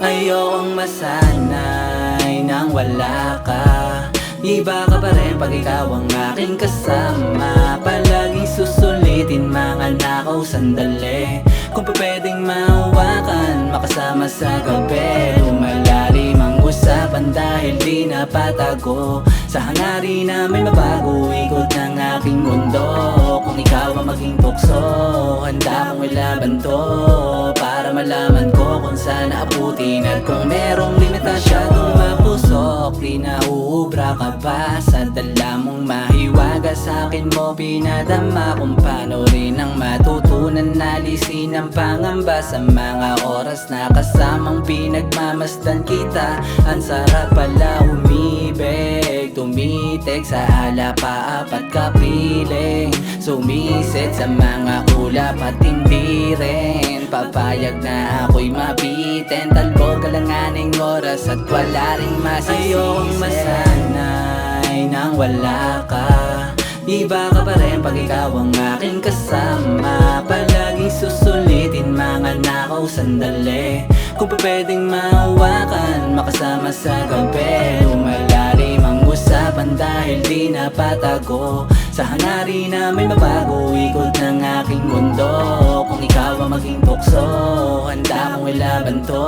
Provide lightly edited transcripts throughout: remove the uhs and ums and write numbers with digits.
Ayokong masanay nang wala ka. Iba ka pa rin pag ikaw ang aking kasama. Palaging susulitin mga nakaw sandali. Kung pa pwedeng mahawakan, makasama sa gabi. Lumalalim ang usapan dahil di napatago. Sa hangarin na may mabago, ikot ng aking mundo. Kung ikaw ang maging tukso, handa kong ilaban to. Para malaman ko kung saan naabutin. At kung merong limitasyon mapusok, di nauubra ka pa sa dala mong mahiwaga. Sa akin mo pinadama kung paano rin ang matutunan. Nalisin ang pangamba sa mga oras na kasamang pinagmamasdan kita. Ang sarap pala umibig, tumitig sa alapa apat kapiling. Sumisid sa mga ulap at hindi rin papayag na ako'y mabitin. Talbog kalanganing oras at wala ring masisisi. Ayokong masanay nang wala ka. Iba ka pa rin pag ikaw ang aking kasama. Palaging susulitin mga nakaw sandali. Kung pa pwedeng mahawakan, makasama sa gabi. Lumalalim ang usapan dahil di napatago. Sa hangarin na may mabago, ikot ng aking mundo. Kung ikaw ang maging tukso, handa kong ilaban to.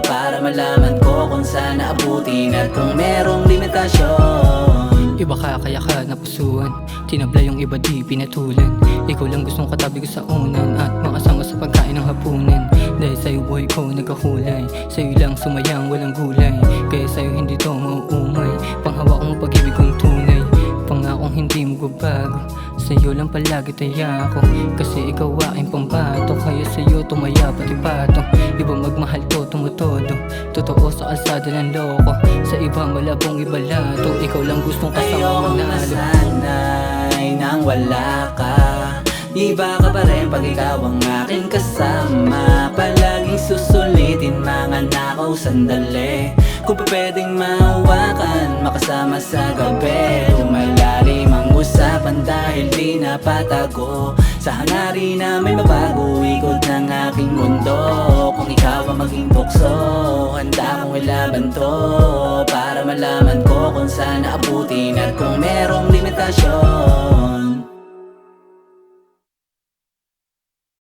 Para malaman ko kung saan naabutin. At kung merong limitasyon, iba ka kaya ka napusuan. Tinabla yung iba di pinatulan. Ikaw lang gustong katabi ko sa unan. At makasama sa pagkain ng hapunan. Dahil sa'yo buhay ko nagkahulay. Sa'yo lang sumayang walang gulay. Kaya sa'yo hindi to mauumay. Panghawak kong pag-ibig kong tunay. Pangakong hindi mo babago. Sa'yo lang palagi taya ako. Kasi ikaw aking pambato. Kaya sa'yo tumaya pati pato. Iba magmahal to tumutodo. Totoo sa kalsada ng loko. Sa iba malabong ibalato. Ikaw lang gustong kasama ayokong manalo. masanay nang wala ka. Iba ka pa rin pag ikaw ang aking kasama. Palaging susulitin mga nakaw sandali. Kung pa pwedeng mahawakan, makasama sa gabi. Lumalalim ang usapan dahil di napatago. Sa hangarin na may mabago, ikot ng aking mundo. Kung ikaw ang maging tukso, handa kong ilaban to. Para malaman ko kung saan naabutin. At kung merong limitasyon,